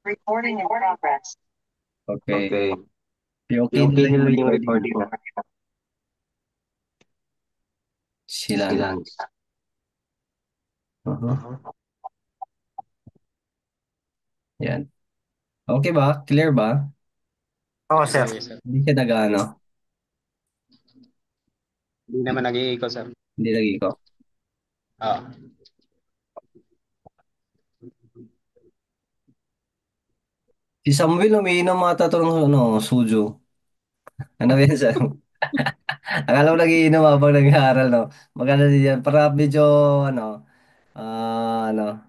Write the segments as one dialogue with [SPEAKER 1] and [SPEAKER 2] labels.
[SPEAKER 1] Recording in progress.
[SPEAKER 2] Okay.
[SPEAKER 1] Okay.
[SPEAKER 2] Okay
[SPEAKER 1] Okay
[SPEAKER 2] nila
[SPEAKER 1] nila
[SPEAKER 2] yung
[SPEAKER 1] yung
[SPEAKER 2] recording
[SPEAKER 1] recording
[SPEAKER 2] ko.
[SPEAKER 1] na
[SPEAKER 2] Sila na.
[SPEAKER 1] sila.
[SPEAKER 2] Uh-huh. Yan. Okay ba? Clear ba?
[SPEAKER 1] Oo,
[SPEAKER 3] Yes,
[SPEAKER 1] sir.
[SPEAKER 3] sir. Yes, sir.
[SPEAKER 2] Hindi siya nag-ano?
[SPEAKER 3] Hindi naman nag-iikot, sir.
[SPEAKER 2] Hindi lagi ko.
[SPEAKER 3] Ah.
[SPEAKER 2] Si Samuel umiinom ata ito ng ano, sujo. Ano ba yan, Sam? Akala ko nagiinom habang nag-aaral, no? Maganda din yan. Para medyo, ano, ano,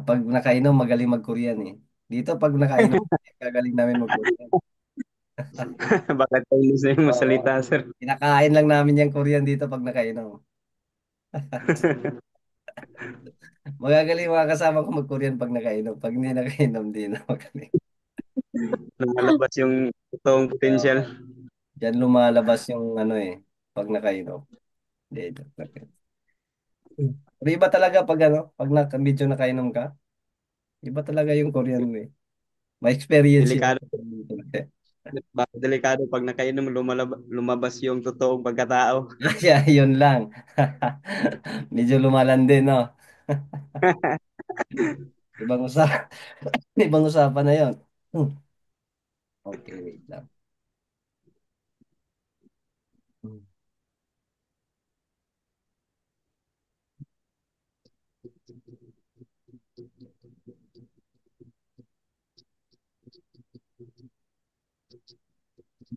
[SPEAKER 2] pag nakainom, magaling mag-Korean eh. Dito, pag nakainom, kagaling namin mag-Korean.
[SPEAKER 3] Bakit Chinese na yung
[SPEAKER 2] Oo.
[SPEAKER 3] masalita, sir?
[SPEAKER 2] Kinakain lang namin yung Korean dito pag nakainom. Magagaling mga kasama ko mag-Korean pag nakainom. Pag hindi nakainom, di na magaling.
[SPEAKER 3] Lumalabas yung totoong potential.
[SPEAKER 2] Oo. Diyan lumalabas yung ano eh, pag nakainom. Hindi, joke lang yun. Pero iba talaga pag ano, pag medyo nakainom ka, iba talaga yung Korean mo eh. May experience yun.
[SPEAKER 3] Delikado. Delikado pag nakainom, lumabas yung totoong pagkatao.
[SPEAKER 2] Kaya yun lang. Medyo lumalandi, no? Ibang usapan, ibang usapan na yun. Hmm. Okay, wait lang. Hmm.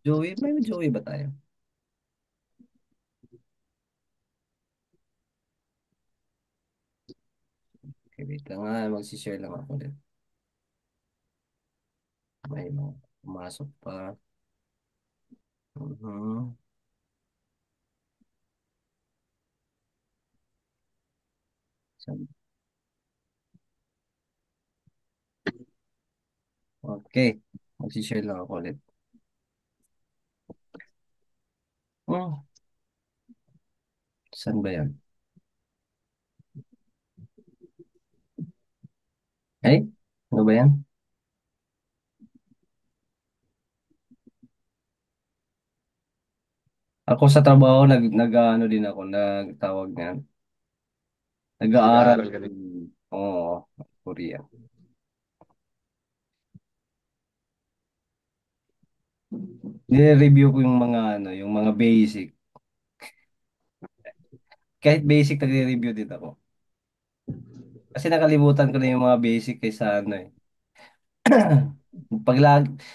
[SPEAKER 2] Joey, may Joey ba tayo? Okay, wait lang nga, magsishare lang ako ulit. May mga pumasok pa. Mhm. Okay, magsishare lang ako ulit. Hmm, saan ba yan? Ay, ano ba yan? Ako sa trabaho, ano din ako, nagtawag niyan. Nag-aaral.
[SPEAKER 3] Nag-aaral ka din.
[SPEAKER 2] Oo, Korea. Nire-review ko yung mga ano, yung mga basic. Kahit basic, nagre-review din ako. Kasi nakalimutan ko na yung mga basic kaysa ano eh. Pag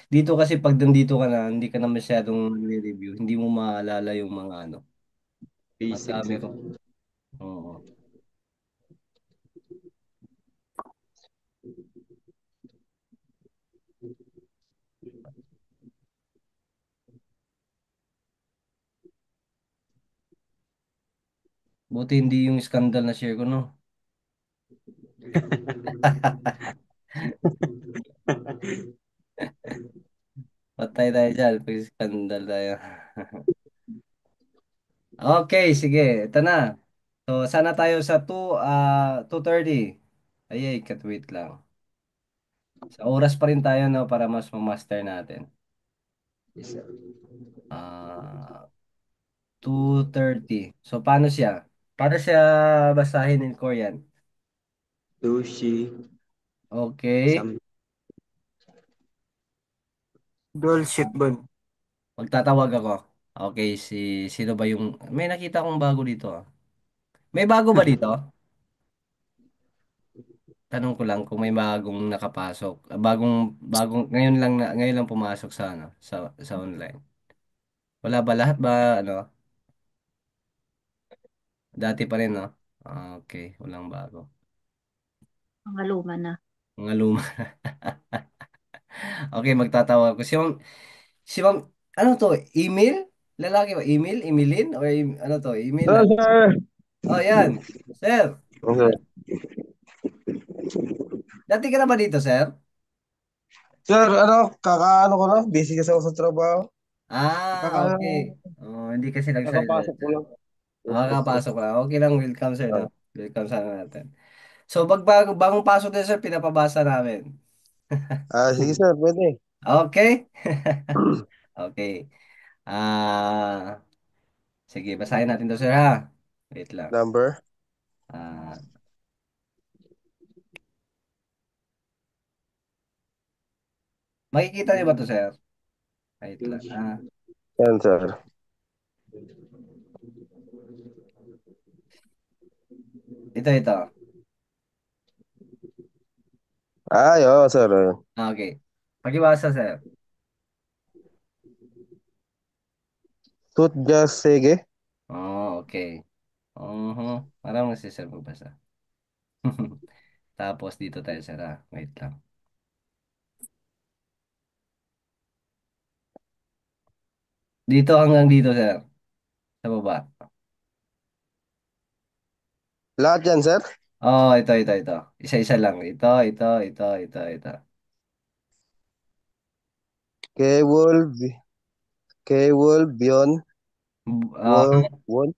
[SPEAKER 2] dito kasi pag nandito ka na, hindi ka na masyadong nire-review, hindi mo maalala yung mga ano.
[SPEAKER 3] Basic,
[SPEAKER 2] Madami
[SPEAKER 3] sir.
[SPEAKER 2] ko. Oo. Buti hindi yung scandal na share ko, no? Patay tayo dyan pag scandal tayo. Okay, sige. Ito na. So, sana tayo sa 2:30. Ayay, wait lang. Sa oras pa rin tayo, no, para mas ma-master natin.
[SPEAKER 3] Yes, sir.
[SPEAKER 2] Ah, 2:30. So, paano siya? Paano siya basahin in Korean?
[SPEAKER 3] Sushi.
[SPEAKER 2] Okay.
[SPEAKER 3] Some
[SPEAKER 1] Dual shit bun.
[SPEAKER 2] Magtatawag ako. Okay, sino ba yung... May nakita akong bago dito, ah. May bago ba dito? Tanong ko lang kung may bagong nakapasok. Bagong ngayon lang pumasok sa ano, sa online. Wala ba lahat ba ano? Dati pa rin, no? Okay, walang bago.
[SPEAKER 4] Mga luma na.
[SPEAKER 2] Mga luma. Okay, magtatawa ako. Si Ma'am, ano to? Email? Lalaki ba? Email? Emailin? O ano to? Email na.
[SPEAKER 1] Hello, sir.
[SPEAKER 2] Oh, yan. Sir,
[SPEAKER 1] Okay.
[SPEAKER 2] dati ka na ba dito, sir?
[SPEAKER 1] Sir, kakaano ko lang, busy kasi ako sa trabaho. Kaka,
[SPEAKER 2] Okay. Oh, hindi kasi nagsalita.
[SPEAKER 1] kakapasok ko lang.
[SPEAKER 2] Ah, kapasok ka. Okay lang, welcome, sir, no? Welcome sana natin. So, bagong pasok din, sir, pinapabasa namin.
[SPEAKER 1] Sige sir, pwede.
[SPEAKER 2] Okay. Okay. Ah, sige, basahin natin to, sir, ha? Wait lang.
[SPEAKER 1] Number.
[SPEAKER 2] Ah, makikita niyo ba to, sir? Wait lang.
[SPEAKER 1] Yan sir.
[SPEAKER 2] Ito.
[SPEAKER 1] Oo sir.
[SPEAKER 2] Okay. Pakibasa, sir.
[SPEAKER 1] Tooth just sige.
[SPEAKER 2] Oh, okay. Marami si sir magbasa. Tapos dito tayo, sir, ha? Wait lang. Dito hanggang dito, sir. Sa baba.
[SPEAKER 1] Lahat yan sir.
[SPEAKER 2] Oh, ito. Isa-isa lang. Ito.
[SPEAKER 1] Kewol, Kewol, Bion,
[SPEAKER 2] Ah,
[SPEAKER 1] Won,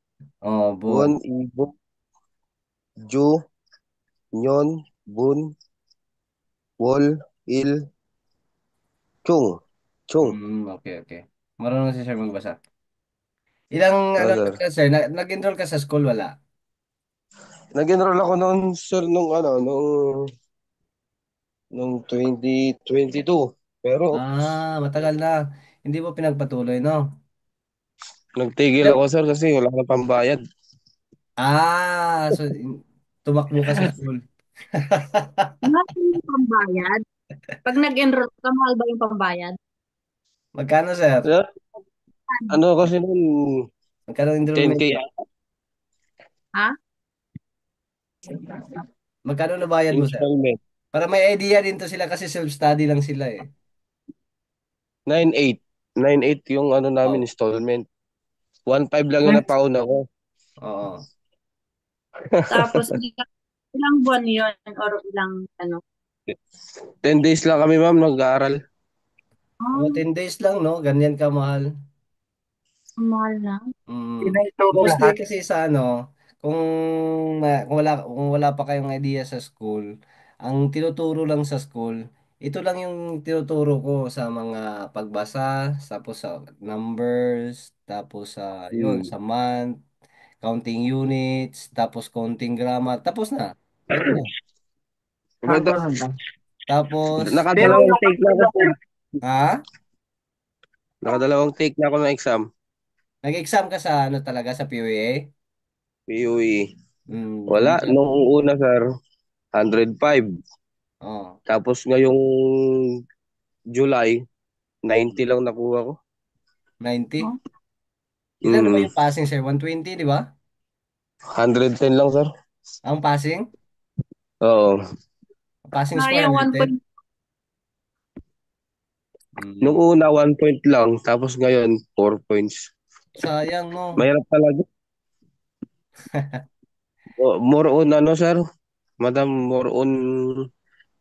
[SPEAKER 2] oh,
[SPEAKER 1] Won,
[SPEAKER 2] bon.
[SPEAKER 1] Ibo, Ju, Nyon, Bun, Wol, Il, Chung. Chung.
[SPEAKER 2] Okay. Marunong si sir magbasa. Ilang ano
[SPEAKER 1] Sir.
[SPEAKER 2] ka, sir? Nag-enroll ka sa school, wala?
[SPEAKER 1] Nag-enroll ako noon sir nung 2022. Pero
[SPEAKER 2] Matagal na. Hindi mo pinagpatuloy, no?
[SPEAKER 1] nagtigil
[SPEAKER 2] Ilang-
[SPEAKER 1] ako sir kasi wala na pambayad.
[SPEAKER 2] So tumakbo ka sa school.
[SPEAKER 4] Mahal yung pambayad. Pag nag-enroll ka, mahal ba yung pambayad?
[SPEAKER 2] Magkano, sir?
[SPEAKER 1] Sir, ano kasi noon
[SPEAKER 2] Magkano enrollment
[SPEAKER 1] 10K
[SPEAKER 2] mo?
[SPEAKER 4] Ha?
[SPEAKER 2] Magkano na bayad mo, sir?
[SPEAKER 1] installment.
[SPEAKER 2] Para may idea din to sila kasi self-study lang sila, eh.
[SPEAKER 1] 9.8. 9.8 yung ano namin
[SPEAKER 2] Oh,
[SPEAKER 1] installment. 1.5 lang yung napauna ko.
[SPEAKER 2] oo.
[SPEAKER 4] Tapos, ilang buwan yun or ilang ano?
[SPEAKER 1] 10 days lang kami ma'am nag-aaral.
[SPEAKER 2] Oh,
[SPEAKER 4] Oh,
[SPEAKER 2] 10 days lang, no? Ganyan ka mahal.
[SPEAKER 4] ang mahal na.
[SPEAKER 2] Mostly kasi sa ano, kung, kung wala pa kayong idea sa school, ang tinuturo lang sa school, ito lang yung tinuturo ko sa mga pagbasa, tapos sa numbers, tapos sa yun,
[SPEAKER 1] Hmm.
[SPEAKER 2] sa month, counting units, tapos counting grammar, tapos na. Yun na.
[SPEAKER 1] Maganda.
[SPEAKER 2] Tapos,
[SPEAKER 1] Nakadalawang take na ako sir.
[SPEAKER 2] ha?
[SPEAKER 1] Nakadalawang take na ako ng exam.
[SPEAKER 2] Nag-exam ka sa ano talaga, sa PUA?
[SPEAKER 1] PUE.
[SPEAKER 2] Ano
[SPEAKER 1] Wala.
[SPEAKER 2] siya?
[SPEAKER 1] Nung una sir, 105.
[SPEAKER 2] Oh,
[SPEAKER 1] Tapos ngayong July, 90 lang nakuha ko.
[SPEAKER 2] 90?
[SPEAKER 4] Oh,
[SPEAKER 2] Ilan naman
[SPEAKER 1] Hmm.
[SPEAKER 2] yung passing, sir? 120, di ba?
[SPEAKER 1] 110 lang sir.
[SPEAKER 2] Ang passing?
[SPEAKER 1] Oo.
[SPEAKER 2] Passing score
[SPEAKER 4] sayang
[SPEAKER 2] 110?
[SPEAKER 4] 1 point.
[SPEAKER 1] Nung
[SPEAKER 2] Mm,
[SPEAKER 1] una, 1 point lang. Tapos ngayon, 4 points.
[SPEAKER 2] sayang, no?
[SPEAKER 1] Mahirap talaga. More on ano sir? Madam, more on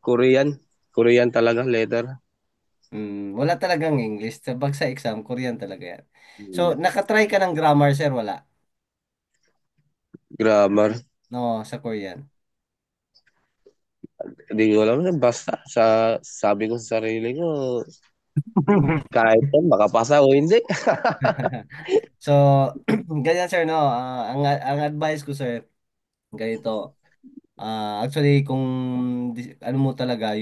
[SPEAKER 1] Korean. Korean talaga, letter.
[SPEAKER 2] Wala talagang English. Pag sa exam, Korean talaga yan. So,
[SPEAKER 1] Hmm.
[SPEAKER 2] nakatry ka ng grammar, sir? Wala.
[SPEAKER 1] Grammar.
[SPEAKER 2] No, sa Korean.
[SPEAKER 1] Hindi ko alam. Basta sabi ko sa sarili ko, kahit yan, makapasa o hindi.
[SPEAKER 2] So, ganyan, sir, no? Ang advice ko, sir, ganito. Actually, kung ano mo talaga,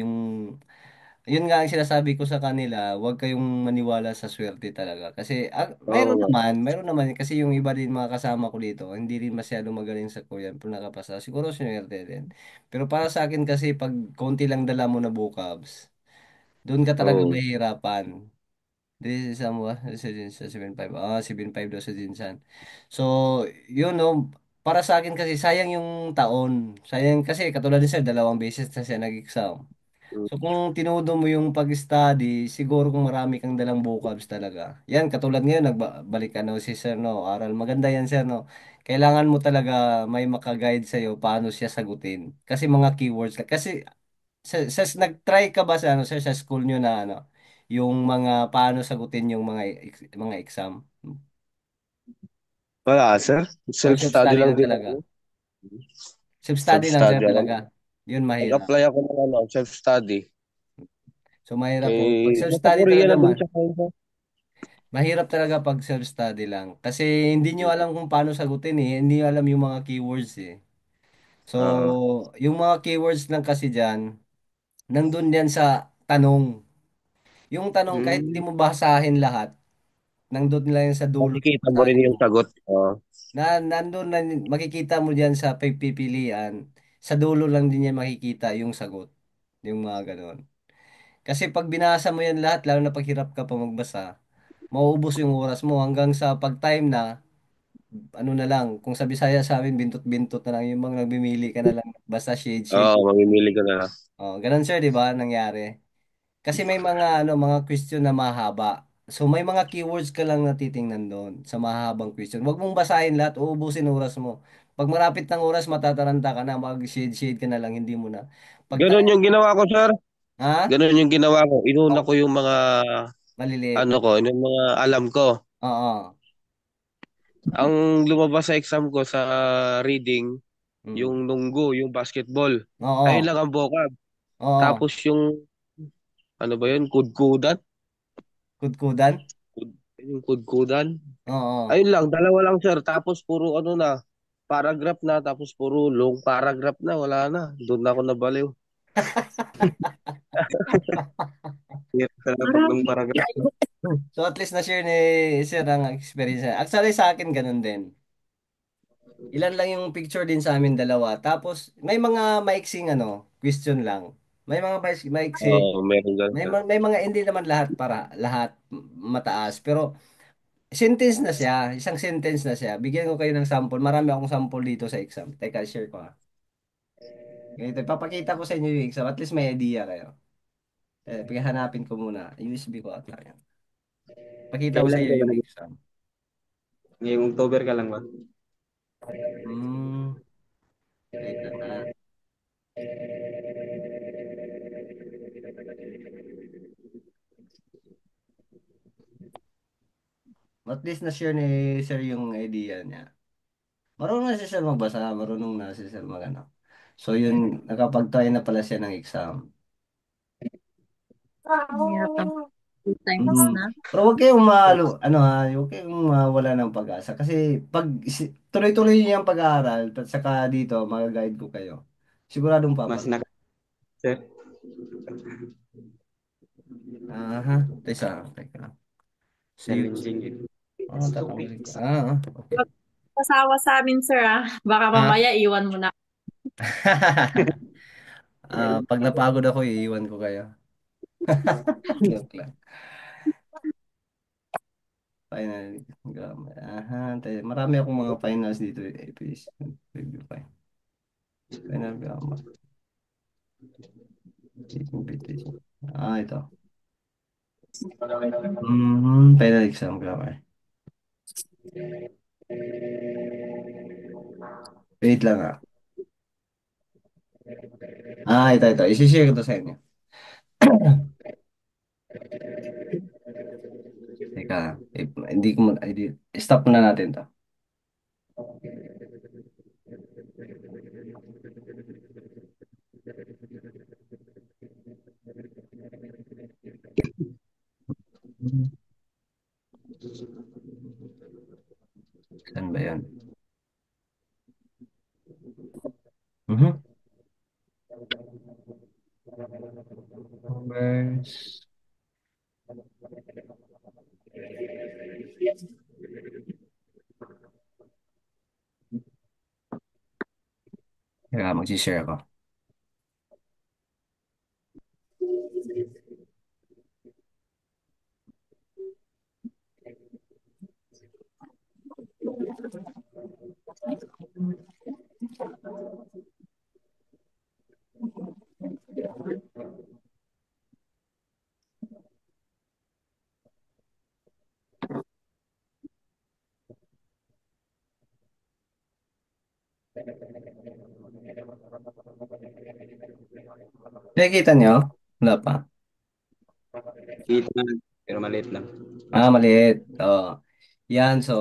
[SPEAKER 2] yun nga ang sinasabi ko sa kanila, huwag kayong maniwala sa swerte talaga. Kasi
[SPEAKER 1] Oo nga.
[SPEAKER 2] mayroon naman kasi yung iba din mga kasama ko dito, hindi rin masyado magaling sa Korean pero nakapasa. Siguro swerte din. Pero para sa akin kasi pag konti lang dala mo na vocabs, doon ka talaga
[SPEAKER 1] Oo.
[SPEAKER 2] mahihirapan. This is sa 7.5. 7.5 daw sa Jinsan. So, yun no, para sa akin kasi sayang yung taon. Sayang kasi katulad ni Sir, dalawang beses na siya nag-exam. So kung tinudo mo yung pag-study, siguro kung marami kang dalang vocabs talaga. Yan, katulad ngayon, nagbalik ka no, si Sir, no, aral. Maganda yan, Sir, no. Kailangan mo talaga may makaguide sa'yo paano siya sagutin. Kasi mga keywords. Kasi nag-try ka ba sa, ano, Sir, sa school nyo na, ano, yung mga paano sagutin yung mga exam?
[SPEAKER 1] Wala, sir.
[SPEAKER 2] Or
[SPEAKER 1] Self-study
[SPEAKER 2] self-study
[SPEAKER 1] lang
[SPEAKER 2] lang
[SPEAKER 1] din
[SPEAKER 2] talaga?
[SPEAKER 1] ako.
[SPEAKER 2] Self-study lang, Sir,
[SPEAKER 1] Self-study ako.
[SPEAKER 2] talaga. Yun, mahirap.
[SPEAKER 1] Nag-apply ako ng ano, self-study.
[SPEAKER 2] So mahirap po. Pag
[SPEAKER 1] Eh, nasa
[SPEAKER 2] self-study
[SPEAKER 1] Korea
[SPEAKER 2] talaga,
[SPEAKER 1] na din siya kayo.
[SPEAKER 2] mahirap talaga pag self-study lang. Kasi hindi nyo alam kung paano sagutin eh. Hindi nyo alam yung mga keywords eh. So,
[SPEAKER 1] Ah,
[SPEAKER 2] yung mga keywords lang kasi dyan, nandun yan sa tanong. Yung tanong, kahit hindi
[SPEAKER 3] Hmm.
[SPEAKER 2] mo basahin lahat, nandun lang yan sa dulo ng
[SPEAKER 1] makikita mo rin
[SPEAKER 2] basahin
[SPEAKER 1] yung
[SPEAKER 2] mo.
[SPEAKER 1] sagot.
[SPEAKER 2] Nandun na, makikita mo diyan sa pagpipilian, sa dulo lang din yan makikita yung sagot. Yung mga ganon. Kasi pag binasa mo yan lahat, lalo na pag hirap ka pa magbasa, mauubos yung oras mo hanggang sa pag-time na, ano na lang, kung sa Bisaya sa amin, bintot-bintot na lang, yung mga nagbimili ka na lang, basta shade.
[SPEAKER 1] Oo, mamimili ka na lang.
[SPEAKER 2] Oh, ganun sir, di ba, nangyari? Kasi may mga, mga question na mahaba. So, may mga keywords ka lang na titingnan doon sa mahabang question. Huwag mong basahin lahat, uubusin oras mo. Pag malapit ng oras, matataranta ka na, mag-shade ka na lang, hindi mo na. Pag
[SPEAKER 1] Ganon
[SPEAKER 2] time,
[SPEAKER 1] yung ginawa ko, sir.
[SPEAKER 2] ha?
[SPEAKER 1] Ganon yung ginawa ko. Inuna
[SPEAKER 2] Oh,
[SPEAKER 1] ko yung mga,
[SPEAKER 2] maliliit.
[SPEAKER 1] ano ko, yung mga alam ko.
[SPEAKER 2] Oo.
[SPEAKER 1] Ang lumabas sa exam ko sa reading,
[SPEAKER 2] Mm.
[SPEAKER 1] yung nunggu, yung basketball. Ayun
[SPEAKER 2] Oo.
[SPEAKER 1] lang ang vocab.
[SPEAKER 2] Oo.
[SPEAKER 1] Tapos yung, ano ba yun, kudkudan?
[SPEAKER 2] Kudkudan?
[SPEAKER 1] Yung kudkudan.
[SPEAKER 2] Oo.
[SPEAKER 1] Ayun lang, dalawa lang, sir. Tapos puro ano na, paragraph na, tapos puro long paragraph na, wala na. Doon na ako nabaliw.
[SPEAKER 3] Hirap talaga pag
[SPEAKER 4] Parang,
[SPEAKER 3] nung paragraph.
[SPEAKER 2] So, at least na-share ni Sir ang experience niya. Actually, sa akin, ganun din. Ilan lang yung picture din sa amin dalawa. Tapos, may mga maiksing question lang. May mga maiksi.
[SPEAKER 1] Oo, meron dyan, sir.
[SPEAKER 2] May mga hindi naman lahat lahat mataas. Pero, sentence na siya. Isang sentence na siya. Bigyan ko kayo ng sample. Marami akong sample dito sa exam. Teka, share ko ha. Ganito, papakita ko sa inyo yung exam. At least may idea kayo. Paghanapin ko muna. USB ko ata yan. Pakita ko sa
[SPEAKER 3] Kailan
[SPEAKER 2] iyo
[SPEAKER 3] ka
[SPEAKER 2] yung
[SPEAKER 3] lang?
[SPEAKER 2] exam.
[SPEAKER 3] Ngayong October ka lang ba?
[SPEAKER 2] Hmm, teka na. At least na-share ni Sir yung idea niya. Marunong na si Sir magbasa, marunong na si Sir So yun, nakapag-try na pala siya ng exam.
[SPEAKER 4] hirap ng 2 times
[SPEAKER 2] Mm.
[SPEAKER 4] na.
[SPEAKER 2] Pero huwag kayong huwag kayong mawala ng pag-asa. Kasi pag tuloy-tuloy niyo yung pag-aaral, at saka dito, mag-guide ko kayo. Siguradong
[SPEAKER 3] Mas
[SPEAKER 2] papalo.
[SPEAKER 3] naka, sir.
[SPEAKER 2] Aha, teka. Serious.
[SPEAKER 3] Challenging eh.
[SPEAKER 2] Oh, tatanggalin ko. Okay.
[SPEAKER 4] Pag pasawa sa amin, sir, baka
[SPEAKER 2] Ah,
[SPEAKER 4] mamaya iwan mo na.
[SPEAKER 2] pag napagod ako, iiwan ko kayo. Joke lang. Final grammar. Marami akong mga finals dito. Please, review pa. Final grammar. Invitation. Ito. Final exam grammar. Wait lang ah. Ito. Isishare ko to sa inyo. Teka, hindi ko stop na natin to. Saan ba yan? Mhm. Numbers. Teka, mag-share ako. Nakikita nyo? Wala pa.
[SPEAKER 3] Kita na, pero maliit lang.
[SPEAKER 2] Maliit. Oh. Yan, so,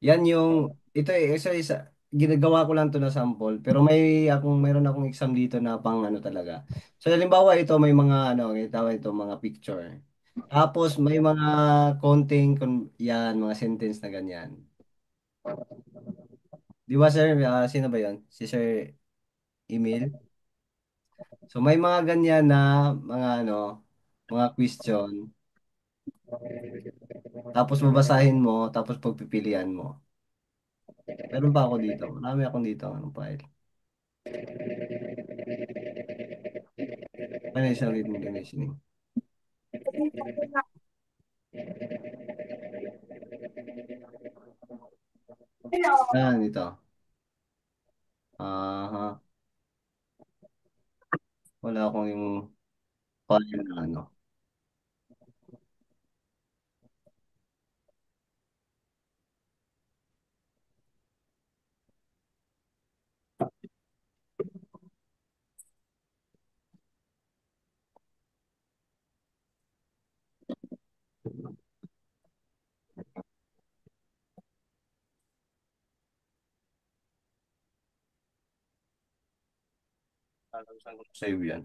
[SPEAKER 2] yan yung, ito isa, ginagawa ko lang to na sample, pero meron akong exam dito na pang ano talaga. So halimbawa ito may mga ano, tawag ito mga picture. Tapos may mga konting yan, mga sentence na ganyan. Di ba sir, sino ba 'yon? Si Sir Emil. So may mga ganyan na mga ano, mga question. Tapos babasahin mo, tapos pagpipilian mo. Meron pa ako dito. Marami akong dito anong file. Financial reading and listening. Yan, ito. Aha. Wala akong yung file na ano. Saan ko save yan?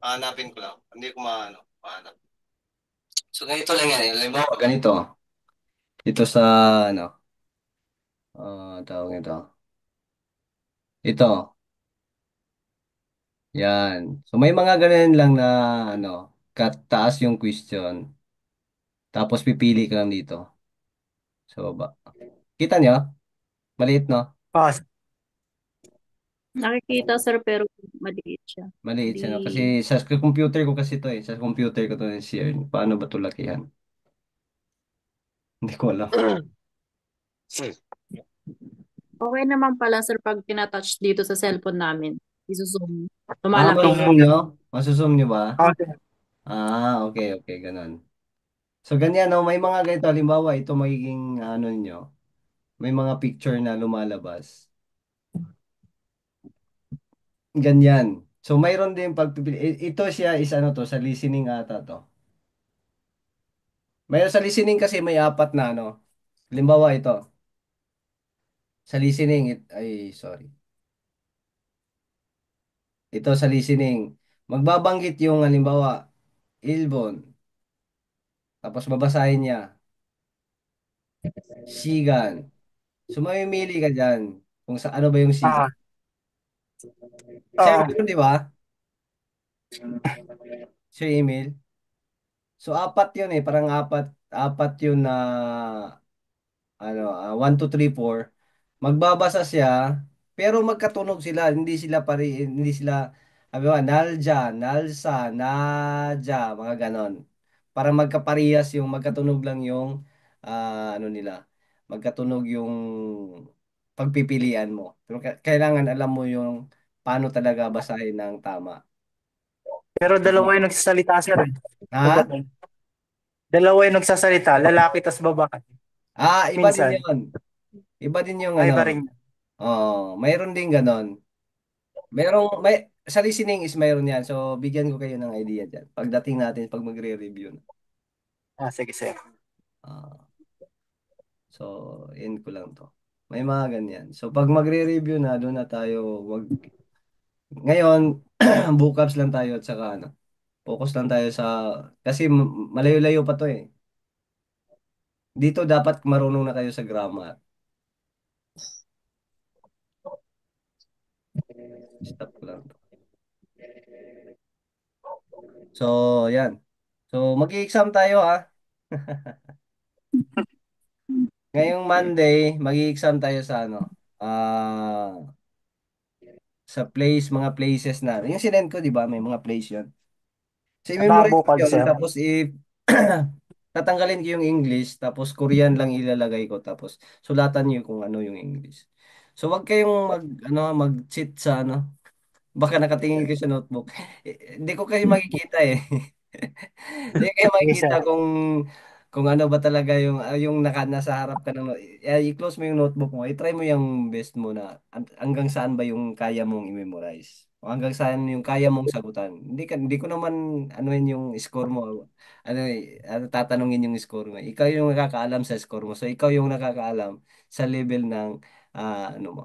[SPEAKER 2] Hanapin ko lang. Hindi ko maano. Mahanap. So, ganito lang yan. Halimbawa, ganito. Ito sa, ano, tawag ito. Ito. Yan. So, may mga ganun lang na, ano, taas yung question. Tapos, pipili ka lang dito. So, kita nyo? Maliit, no?
[SPEAKER 5] Ah,
[SPEAKER 4] Nakikita, sir, pero maliit siya.
[SPEAKER 2] Maliit
[SPEAKER 4] Di,
[SPEAKER 2] siya, no? Kasi sa computer ko kasi to eh. Sa computer ko to share. Paano ba ito lakihan? Hindi ko alam.
[SPEAKER 4] okay naman pala, sir, pag tinatouch dito sa cellphone namin. Isusum.
[SPEAKER 2] Ah,
[SPEAKER 4] Lumalaki.
[SPEAKER 5] zoom
[SPEAKER 2] masusum
[SPEAKER 5] mo.
[SPEAKER 2] nyo? Masusum nyo ba?
[SPEAKER 5] Ah,
[SPEAKER 2] Okay, okay, ganun. So, ganyan, no? May mga ganito. Halimbawa, ito magiging, ano nyo, may mga picture na lumalabas. Ganyan. So, mayroon din pagpipili. Ito siya is ano to, sa listening ata to. Mayroon sa listening kasi may apat na ano. Halimbawa, ito. Sa listening, ay, sorry. Ito sa listening. Magbabanggit yung halimbawa, Ilbon. Tapos babasahin niya. Sigan. So, mamimili ka dyan kung sa ano ba yung sigan.
[SPEAKER 5] ah,
[SPEAKER 2] Sir,
[SPEAKER 5] ah,
[SPEAKER 2] meron di ba? Sir Emil. So, apat yun eh. Parang apat yun na ano, 1, 2, 3, 4. Magbabasa siya, pero magkatunog sila. Hindi sila, sabi ba, nalja, nalsa, naja, mga ganon. Para magkaparehas yung, magkatunog lang yung, ano nila, magkatunog yung pagpipilian mo. Pero kailangan alam mo yung paano talaga basahin ng tama.
[SPEAKER 5] pero dalawa yung nagsasalita sir. Pag
[SPEAKER 2] Ha?
[SPEAKER 5] ganun. Dalawa yung nagsasalita, lalaki tas babae.
[SPEAKER 2] Iba din
[SPEAKER 5] Minsan.
[SPEAKER 2] yun. Iba din yung
[SPEAKER 5] Ay,
[SPEAKER 2] ano,
[SPEAKER 5] iba rin.
[SPEAKER 2] mayroon din ganon. Sa listening is mayroon yan. So, bigyan ko kayo ng idea dyan. Pagdating natin, pag magre-review na.
[SPEAKER 5] Ah, sige sir.
[SPEAKER 2] Ah, so, end ko lang to. May mga ganyan. So, pag magre-review na, doon na tayo. Ngayon, bukas lang tayo at saka ano. Focus lang tayo sa, kasi malayo-layo pa to eh. Dito dapat marunong na kayo sa grammar. Stop ko lang to. So, yan. So, mag-exam tayo ha. Ngayong Monday, mag-exam tayo sa ano? Sa mga places na. Yung sinend ko, di ba? May mga place yun. So,
[SPEAKER 5] Baka
[SPEAKER 2] i-memorize ko
[SPEAKER 5] bukal
[SPEAKER 2] yun.
[SPEAKER 5] sir.
[SPEAKER 2] Tapos, tatanggalin ko yung English. Tapos, Korean lang ilalagay ko. Tapos, sulatan niyo kung ano yung English. So, wag kayong mag-cheat sa ano. Baka nakatingin kayo sa notebook. Hindi ko kayo makikita eh. Hindi kayo
[SPEAKER 5] Sige
[SPEAKER 2] makikita
[SPEAKER 5] sir.
[SPEAKER 2] kung ano ba talaga yung nasa harap ka ng i-close mo yung notebook mo. I-try mo yung best mo na hanggang saan ba yung kaya mong i-memorize. O hanggang saan yung kaya mong sagutan. Hindi ko naman anuhin yung score mo. Tatanungin yung score mo. Ikaw yung nakakaalam sa score mo. So ikaw yung nakakaalam sa level ng ano mo,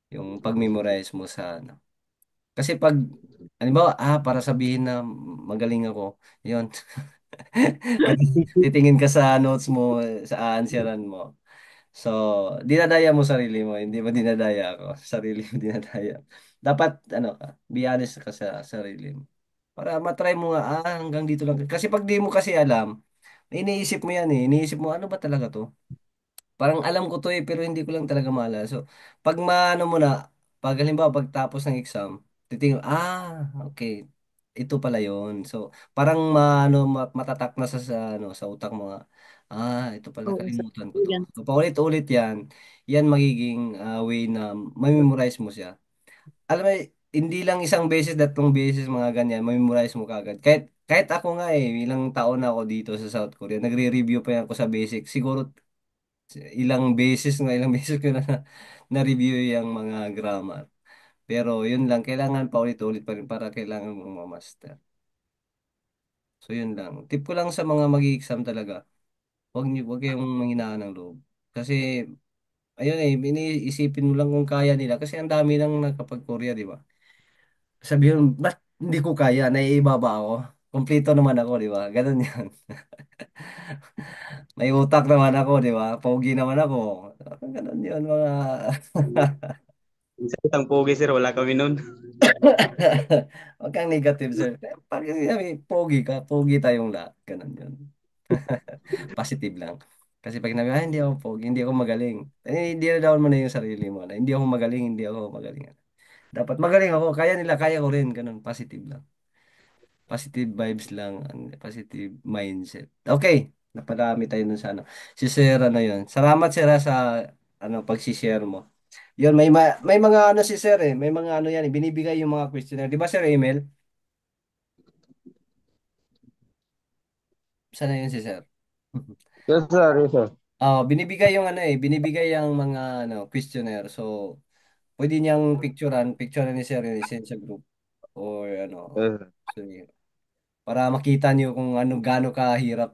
[SPEAKER 2] yung pag-memorize mo sa ano. Kasi pag halimbawa, para sabihin na magaling ako, yun. Titingin ka sa notes mo, sa answeran mo. So, dinadaya mo sarili mo, hindi mo dinadaya ako. Sarili mo dinadaya. Dapat, ano ka, be honest ka sa sarili mo. Para matry mo nga, hanggang dito lang. Kasi pag di mo kasi alam, iniisip mo yan eh. Iniisip mo, ano ba talaga to? Parang alam ko to pero hindi ko lang talaga maalala. So, pag maano mo na, pag halimbawa pagtapos ng exam, titingin, okay. Ito pala yon. So, parang matatak na sa utak mo nga. Ito pala,
[SPEAKER 4] Oo, sa
[SPEAKER 2] kalimutan ko to.
[SPEAKER 4] yan.
[SPEAKER 2] So, paulit-ulit yan, yan magiging way na mamemorize mo siya. Alam mo, hindi lang isang beses, tatlong beses, mga ganyan, mamemorize mo kagad. Kahit ako nga ilang taon na ako dito sa South Korea, nagre-review pa yan ako sa basic. Siguro ilang beses ko na-review yung mga grammar. Pero yun lang, kailangan paulit-ulit pa rin para kailangan mong ma-master. So yun lang. Tip ko lang sa mga mag-exam talaga, huwag kayong manghinaan ng loob. Kasi, ayun iniisipin mo lang kung kaya nila. Kasi ang dami nang nakapag-Korea, di ba? Sabihin, ba't hindi ko kaya? Naiibaba ako. Kompleto naman ako, di ba? Ganun yan. May utak naman ako, di ba? Pogi naman ako. Ganun yun, mga...
[SPEAKER 3] Minsan isang pogi sir, wala kami nun.
[SPEAKER 2] Huwag kang negative, sir. Pag sinabi, pogi tayong lahat. Ganun yun. Positive lang. Kasi pag nabi, hindi ako pogi, hindi ako magaling. Hindi na down mo na yung sarili mo. Na, hindi ako magaling, hindi ako magaling. Dapat magaling ako, kaya ko rin. Ganun, positive lang. Positive vibes lang, positive mindset. Okay, napadami tayo nun sa ano. Si Sir, ano yun. Salamat, Sir, sa pag-share mo. Yun, may mga ano si Sir may mga ano yan, binibigay yung mga questionnaire. Di ba Sir, email? Sana yun si Sir?
[SPEAKER 1] Yes, sir. Yes, sir.
[SPEAKER 2] Binibigay yung binibigay yung mga questionnaire. So, pwede niyang picturean ni Sir yun, send sa group or
[SPEAKER 1] Yes, sir.
[SPEAKER 2] so, yun. Para makita niyo kung gaano kahirap.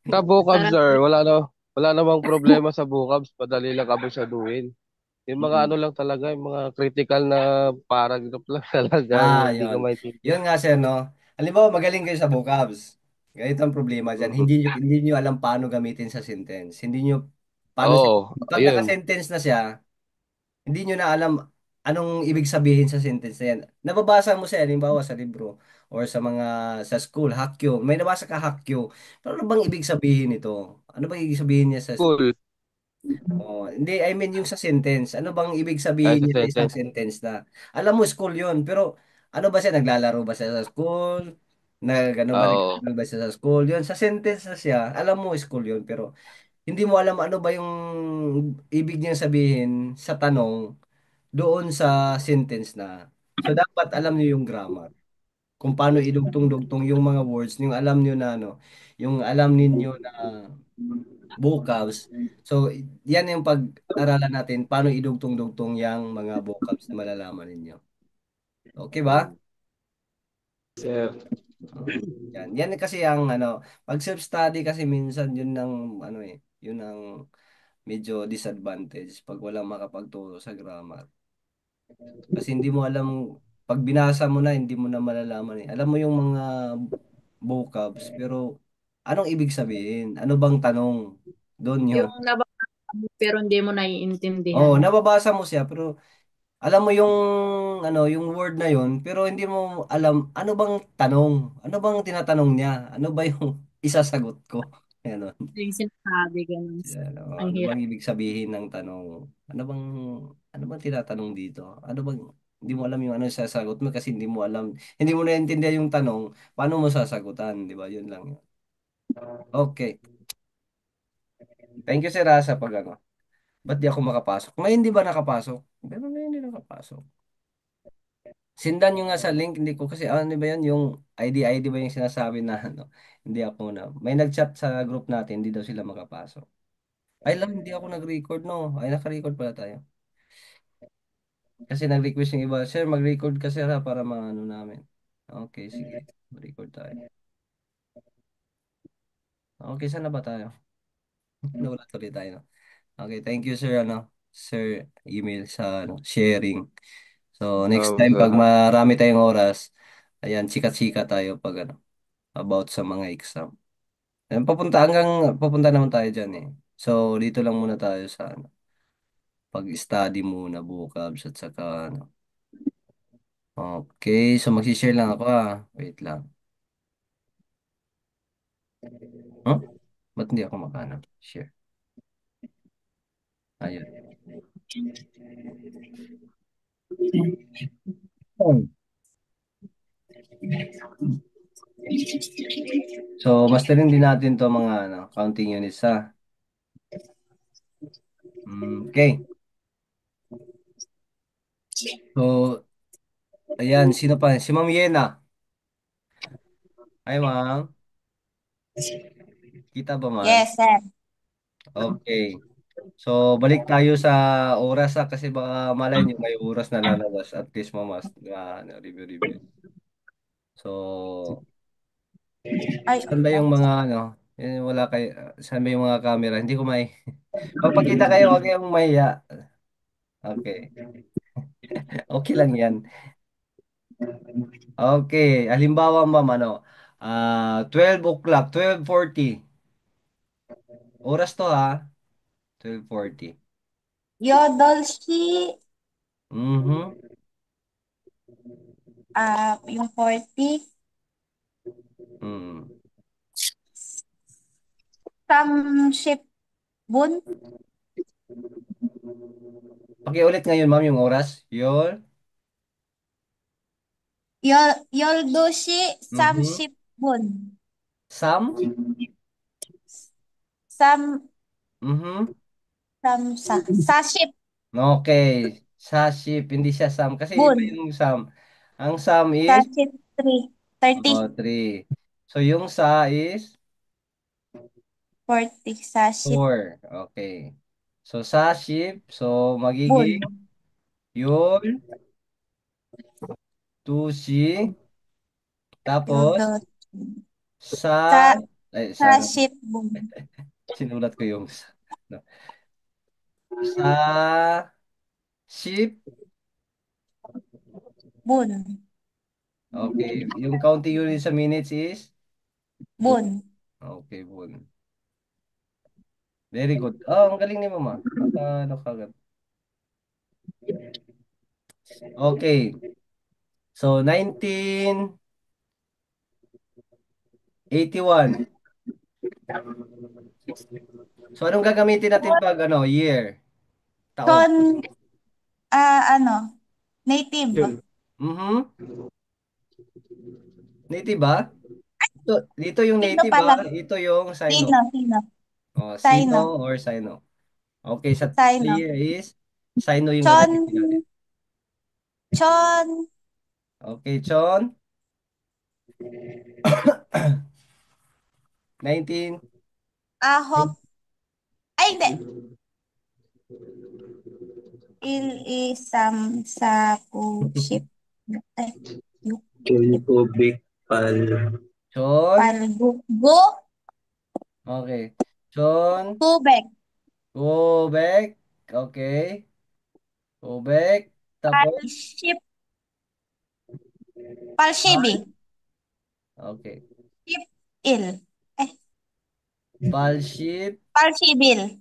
[SPEAKER 1] Sa vocab,
[SPEAKER 4] Para
[SPEAKER 1] sir, wala namang problema sa vocabs. Madali lang abusaduhin. Yung mga ano lang talaga, yung mga critical na paragraph lang talaga, yung hindi ka
[SPEAKER 2] Yun. Yun
[SPEAKER 1] maintindihan.
[SPEAKER 2] nga sir, no? Halimbawa, magaling kayo sa vocabs. Ganito ang problema dyan.
[SPEAKER 1] Mhm.
[SPEAKER 2] Hindi nyo alam paano gamitin sa sentence. Hindi nyo, paano,
[SPEAKER 1] Oo,
[SPEAKER 2] pag
[SPEAKER 1] ayun.
[SPEAKER 2] naka-sentence na siya, hindi nyo na alam anong ibig sabihin sa sentence na yan. Nababasa mo siya, halimbawa sa libro or sa school, Hakyo. May nabasa ka Hakyo. Pero ano bang ibig sabihin nito? Ano bang ibig sabihin niya sa
[SPEAKER 1] Cool.
[SPEAKER 2] Hindi, I mean yung sa sentence. Ano bang ibig
[SPEAKER 1] Ay,
[SPEAKER 2] sabihin
[SPEAKER 1] sa
[SPEAKER 2] niya sa isang
[SPEAKER 1] sentence.
[SPEAKER 2] sentence na? Alam mo, school yun. Pero ano ba siya? Naglalaro ba siya sa school? Ano ba?
[SPEAKER 1] Oo.
[SPEAKER 2] Nag-aaral ba siya sa school? Yun, sa sentence na siya. Alam mo, school yun. Pero hindi mo alam ano ba yung ibig niyang sabihin sa tanong doon sa sentence na. So, dapat alam niyo yung grammar. Kung paano idugtong-dugtong yung mga words, yung alam niyo na yung alam ninyo na vocabs. So, yan yung pag-aralan natin, paano idugtong-dugtong yung mga vocabs na malalaman ninyo. Okay ba?
[SPEAKER 3] Sir,
[SPEAKER 2] Oh, yan kasi ang pag self-study kasi minsan yun ang yun ang medyo disadvantage pag walang makapagturo sa grammar. Kasi hindi mo alam, pag binasa mo na, hindi mo na malalaman eh. Alam mo yung mga vocabs, pero anong ibig sabihin? Ano bang tanong? Doon yun.
[SPEAKER 4] yung nabasa mo pero hindi mo
[SPEAKER 2] Oh,
[SPEAKER 4] naiintindihan.
[SPEAKER 2] nababasa mo siya, pero alam mo yung word na yun, pero hindi mo alam ano bang tanong, ano bang tinatanong niya, ano ba yung isasagot ko. Ano,
[SPEAKER 4] Yung sinasabi, ganun. Ang
[SPEAKER 2] ano bang
[SPEAKER 4] hirap.
[SPEAKER 2] ibig sabihin ng tanong? Ano bang ano bang tinatanong dito? Ano bang hindi mo alam yung ano sasagot mo kasi hindi mo naiintindihan yung tanong, paano mo sasagutan, di ba? Yun lang. Okay. Thank you Sir sa Ba't di ako makapasok? Ngayon di ba nakapasok? Pero ngayon di nakapasok. Sindan nyo nga sa link, hindi ko kasi ano ba yun, yung ID ba yung sinasabi na hindi ako na. May nag-chat sa group natin, hindi daw sila makapasok. Ay lang, hindi ako nag-record no. Ay, naka-record pala tayo. Kasi nag-request yung iba, sir, mag-record ka sir ha, para maano namin. Okay, sige. Record tayo. Okay, saan na ba tayo? Nawala tuloy tayo. No? Okay, thank you sir, sir, email sa sharing. So, next time,
[SPEAKER 1] Sir.
[SPEAKER 2] pag marami tayong oras, ayan, chika-chika tayo pag about sa mga exam. Ayan, papunta naman tayo dyan eh. So, dito lang muna tayo sa pag-study muna bukas at saka Okay, so mag-share lang ako Wait lang. Huh? Ba't hindi ako makana? Share. Ayun. Hmm. So, masterin din natin to mga counting units Okay. So, ayan, sino pa? Si Ma'am Yena. Ay, Ma'am. Kita ba, Ma'am?
[SPEAKER 4] Yes, sir.
[SPEAKER 2] Okay. So, balik tayo sa oras kasi baka malay nyo may oras na lalabas at least mamas, review. So,
[SPEAKER 4] Ay,
[SPEAKER 2] saan ba yung mga wala kay saan ba yung mga camera? Hindi ko may Magpakita kayo, wag kayong mahiya. Okay. Okay lang 'yan. Okay, halimbawa ma'am 12 o'clock, 12:40. Oras to 12:40.
[SPEAKER 4] Yodol si,
[SPEAKER 2] Mhm.
[SPEAKER 4] yung 40,
[SPEAKER 2] Mm.
[SPEAKER 4] Samship Bun,
[SPEAKER 2] Pakiulit ngayon ma'am yung oras. Yun.
[SPEAKER 4] Yoldo si
[SPEAKER 2] Mhm.
[SPEAKER 4] Samship Bun.
[SPEAKER 2] Sam?
[SPEAKER 4] Sam,
[SPEAKER 2] Mhm.
[SPEAKER 4] Saship
[SPEAKER 2] Okay. Saship, hindi siya Sam. Kasi iba
[SPEAKER 4] Bun.
[SPEAKER 2] yung Sam. Ang Sam is
[SPEAKER 4] Saship 3, 30,
[SPEAKER 2] 3. So, yung sa is
[SPEAKER 4] 40, Saship
[SPEAKER 2] 4. Okay. So, saship. So,
[SPEAKER 4] Bun.
[SPEAKER 2] magiging yun, tusi.
[SPEAKER 4] Yoldo,
[SPEAKER 2] Tapos, sa,
[SPEAKER 4] sa,
[SPEAKER 2] ay, sana,
[SPEAKER 4] Saship Bun.
[SPEAKER 2] sinulat ko yung sa. No. Sa, ship.
[SPEAKER 4] Bun.
[SPEAKER 2] Okay. Yung counting unit sa minutes is? Bun.
[SPEAKER 4] Bun.
[SPEAKER 2] Okay, bun. Very good. Oh, ang galing ni Mama. Ano kagad. Okay. So, 1981. So, anong gagamitin natin pag year? Taon.
[SPEAKER 4] Con, native.
[SPEAKER 2] Mhm. Native ba? Dito yung
[SPEAKER 4] Sino
[SPEAKER 2] native
[SPEAKER 4] pala?
[SPEAKER 2] Ito yung sino.
[SPEAKER 4] Sino?
[SPEAKER 2] Oh, sino
[SPEAKER 4] Sino?
[SPEAKER 2] or sino. Okay, sa
[SPEAKER 4] Sino?
[SPEAKER 2] year is sino yung
[SPEAKER 4] Chon,
[SPEAKER 2] gagamitin natin.
[SPEAKER 4] Chon,
[SPEAKER 2] Okay, Chon. 19.
[SPEAKER 4] Ahop. Ay, hindi. Isam sa ship. Ay, yuk,
[SPEAKER 3] Yung
[SPEAKER 4] yuk,
[SPEAKER 3] tubig, pal.
[SPEAKER 2] Chon.
[SPEAKER 4] palgo,
[SPEAKER 2] Okay. Chon.
[SPEAKER 4] tubek,
[SPEAKER 2] Go back. Okay. Go back. Tapos.
[SPEAKER 4] ship, palshibi,
[SPEAKER 2] Pal. Okay.
[SPEAKER 4] ship, il. Eh,
[SPEAKER 2] Palship.
[SPEAKER 4] palshibil,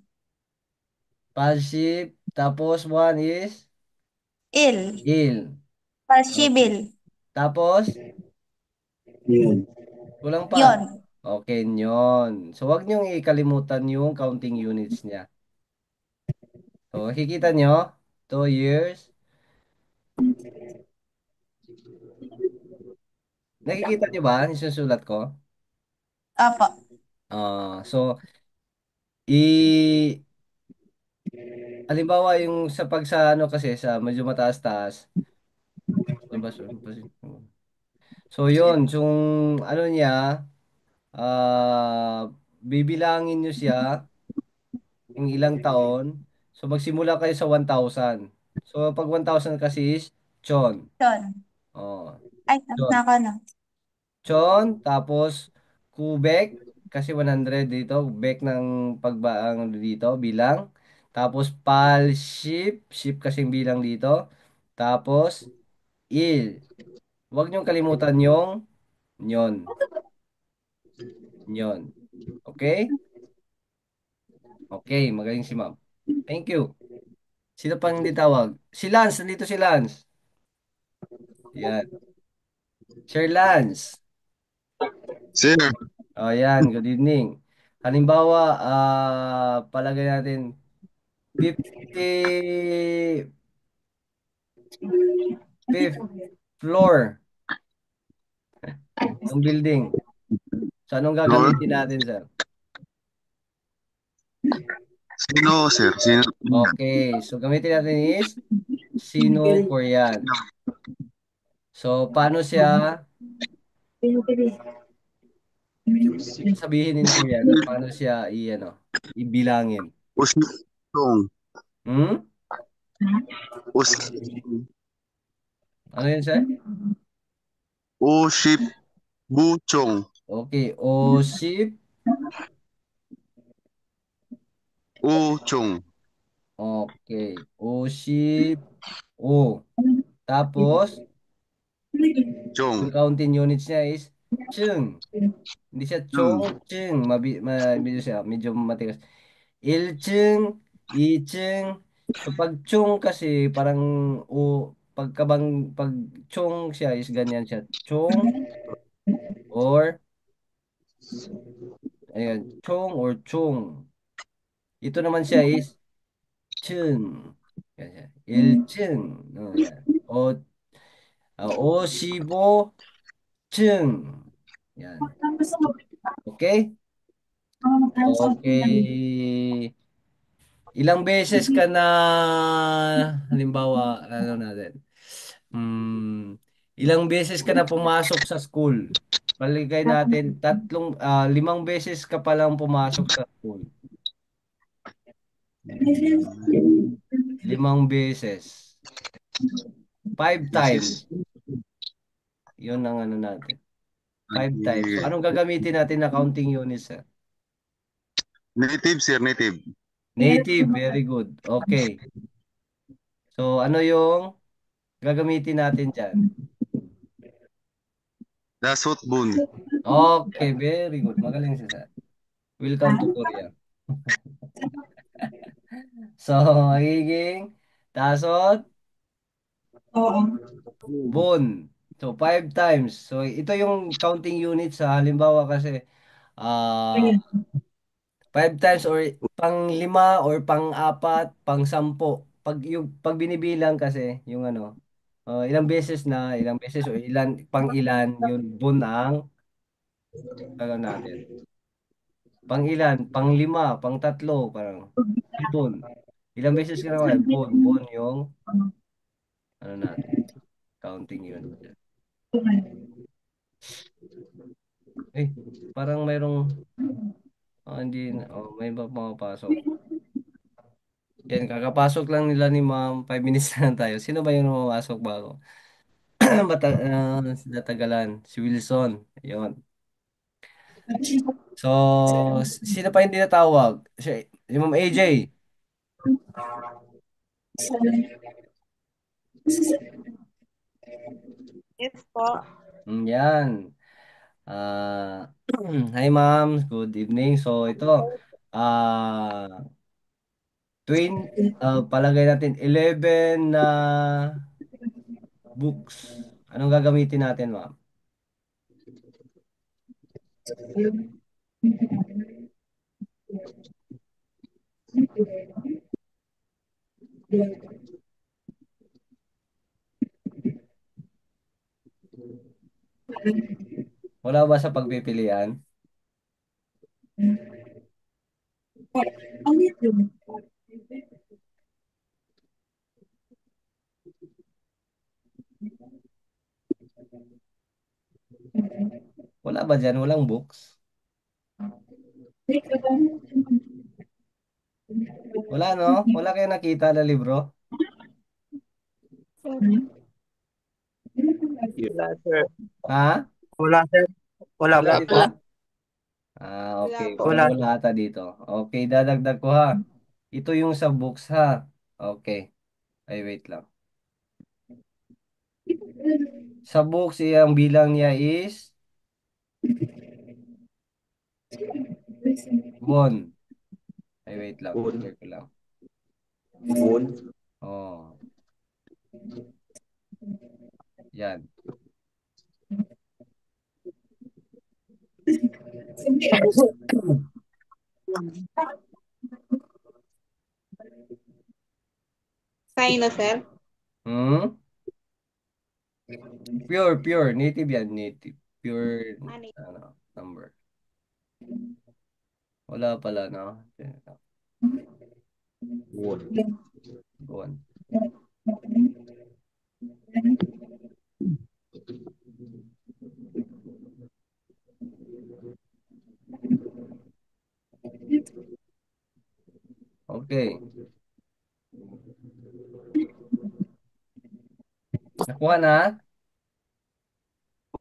[SPEAKER 2] Palship. Tapos one is
[SPEAKER 4] il,
[SPEAKER 2] il. Okay.
[SPEAKER 4] palshibil.
[SPEAKER 2] Tapos.
[SPEAKER 3] Yun.
[SPEAKER 2] Kulang pa.
[SPEAKER 4] Yon.
[SPEAKER 2] Okay, yun. So, wag niyong ikalimutan yung counting units niya. So, makikita nyo, 2 years. Nakikita nyo ba yung susulat ko?
[SPEAKER 4] Opo.
[SPEAKER 2] So, halimbawa yung sa kasi sa medyo mataas-taas. Ano ba? So, yun. Yung niya, bibilangin nyo siya yung ilang taon. So, magsimula kayo sa 1,000. So, pag 1,000 kasi is chon.
[SPEAKER 6] Chon.
[SPEAKER 2] Oh,
[SPEAKER 6] Ay, tapos na
[SPEAKER 2] chon.
[SPEAKER 6] ako, no?
[SPEAKER 2] Chon, tapos kubek, kasi 100 dito. Bek ng pagbaang dito, bilang. Tapos pal, ship kasing bilang dito. Tapos il. Huwag niyong kalimutan yung nyon. Nyon. Okay? Okay, magaling si ma'am. Thank you. Sino pang hindi tawag? Si Lance, nandito si Lance. Yan. Sir Lance.
[SPEAKER 7] Sir,
[SPEAKER 2] Oh, yan. Good evening. Halimbawa, palagay natin 55th floor ng building. So, anong
[SPEAKER 7] floor.
[SPEAKER 2] gagamitin natin, sir?
[SPEAKER 7] Sino, sir? Sino?
[SPEAKER 2] Okay. So, gamitin natin is sino Korean. So, paano siya sabihin in Korean? Paano siya ibilangin?
[SPEAKER 7] Uskong.
[SPEAKER 2] Hmm?
[SPEAKER 7] Usk.
[SPEAKER 2] Ano yun, sir?
[SPEAKER 7] Uship. Buchong.
[SPEAKER 2] Okay. Osip.
[SPEAKER 7] Uchong.
[SPEAKER 2] Okay. Osip. O. Tapos, yung
[SPEAKER 7] Chong.
[SPEAKER 2] counting units niya is chung. Hindi siya
[SPEAKER 7] Chung.
[SPEAKER 2] chong, chung. Medyo matigas. Ilchung, ichung. So, pag chung kasi, parang, pag chung siya is ganyan siya. Chung, or, ayan, chong or chung. Ito naman siya is chung. Yan siya. Ilchung. No, yan. O shibo chung. Yan. Okay? Okay. Ilang beses ka na, halimbawa, ano natin, ilang beses ka na pumasok sa school? Paligay natin, 5 beses ka pa lang pumasok sa school. 5 beses. 5 times. Yun ang ano natin. 5 times. So, anong gagamitin natin na counting units, sir?
[SPEAKER 7] Native, sir. Native.
[SPEAKER 2] Native, very good. Okay. So, ano yung gagamitin natin dyan?
[SPEAKER 7] Dasot bun.
[SPEAKER 2] Okay, very good. Magaling siya, sir. Welcome to Korea. So, magiging tasot, bun. So, 5 times. So, ito yung counting units sa halimbawa kasi 5 times or pang 5 or pang 4, pang 10. Pag binibilang kasi yung ilang beses o pang ilan, yun bun ang gagawin natin. Pang-ilan, pang 5, pang 3, parang bun. Ilang beses ka naman, bun. Bun yung ano natin, counting yun. Eh, parang hindi, may pumapasok. Yan, kakapasok lang nila ni ma'am, 5 minutes na lang tayo. Sino ba yung pumapasok bago? Natagalan, si Wilson. Yun. So, sino pa hindi natawag? Si Ma'am AJ.
[SPEAKER 6] Yes po.
[SPEAKER 2] Yan. Ah, hi ma'am, good evening. So ito, ah, twin, palagay natin 11 na books. Anong gagamitin natin, ma'am? Wala ba sa pagpipilian? Wala ba dyan? Walang books? Wala, no? Wala kayo nakita na libro?
[SPEAKER 5] Wala, sir.
[SPEAKER 2] Ha?
[SPEAKER 5] Wala, sir. Wala
[SPEAKER 2] Wala
[SPEAKER 5] po.
[SPEAKER 2] dito? Okay.
[SPEAKER 5] Wala.
[SPEAKER 2] Wala ata dito. Okay, dadagdag ko ha. Ito yung sa books ha. Okay. Ay, wait lang. Sa books, ang bilang niya is won. Ay, wait lang.
[SPEAKER 3] Wood.
[SPEAKER 2] Check ko lang.
[SPEAKER 3] Wood.
[SPEAKER 2] Oh, yan.
[SPEAKER 6] Sino, sir?
[SPEAKER 2] Hmm? Pure. Native yan, native. Pure,
[SPEAKER 6] Ano?
[SPEAKER 2] number. Wala pala, no?
[SPEAKER 3] Wood.
[SPEAKER 2] Won. Okay. Nakuha na?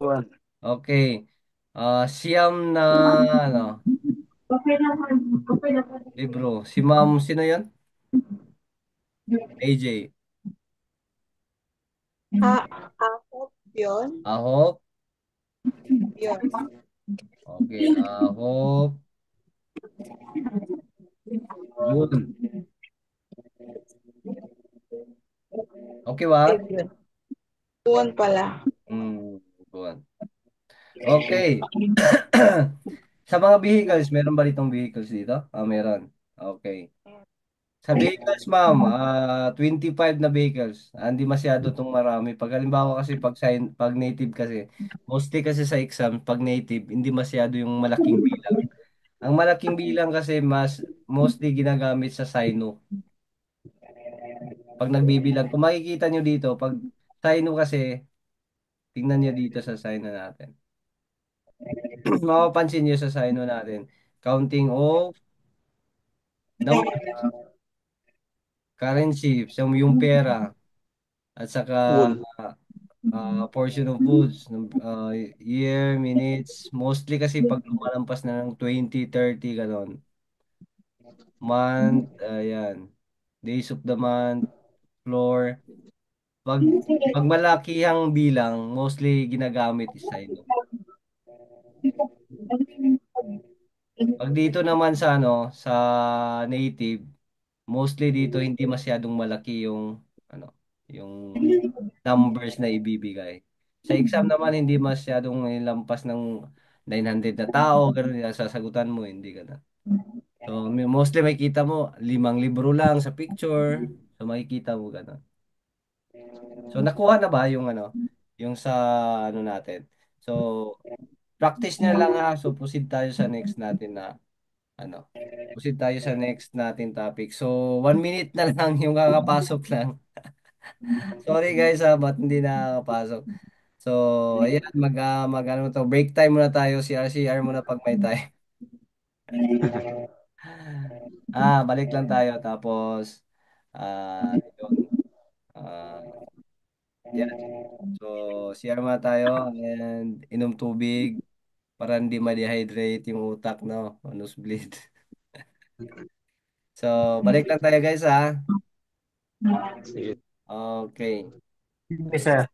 [SPEAKER 5] One.
[SPEAKER 2] Okay. Siyam na, ano, libro. Si ma'am, sino yan? AJ.
[SPEAKER 6] Ahop yun?
[SPEAKER 2] Ahop.
[SPEAKER 6] Yun.
[SPEAKER 2] Okay, Ahop. Yun. Okay ba?
[SPEAKER 6] Yun pala.
[SPEAKER 2] Yun. Okay. Sa mga vehicles, meron ba ditong vehicles dito? Meron. Okay. Sa vehicles, ma'am, 25 na vehicles. Hindi masyado itong marami. Pag halimbawa kasi pag native kasi, mostly kasi sa exam, pag native, hindi masyado yung malaking bilang. Ang malaking bilang kasi mostly ginagamit sa Sino. Pag nagbibilang, kung makikita nyo dito, pag Sino kasi, tingnan nyo dito sa Sino natin. Mapapansin nyo sa Sino natin. Counting of number, currency, yung pera, at saka
[SPEAKER 3] Wood.
[SPEAKER 2] portion of foods, year, minutes, mostly kasi pag lumalampas na ng 20, 30, ganon. Month, ayan. Days of the month, floor. Pag, pag malaki ang bilang, mostly ginagamit is Sino. Pag dito naman sa sa native, mostly dito hindi masyadong malaki yung ano, yung numbers na ibibigay. Sa exam naman hindi masyadong lampas ng 900 na tao, ganun yung sasagutan mo, hindi ganun. So mostly makikita mo 5 libro lang sa picture. So makikita mo ganun. So nakuha na ba yung yung sa natin. So practice niya lang ha. So proceed tayo sa next natin na ano. Proceed tayo sa next natin topic. So 1 minute na lang yung kakapasok lang. Sorry guys ha, ba't hindi nakakapasok? So, ayan, ano to, break time muna tayo, CR muna pag may time. Balik lang tayo, tapos, yun, ah, yan. So, CR muna tayo, and inom tubig, para hindi ma-dehydrate yung utak, no? O nosebleed. So, balik lang tayo guys, ha?
[SPEAKER 3] Sige.
[SPEAKER 2] Okay.
[SPEAKER 5] Yes, sir.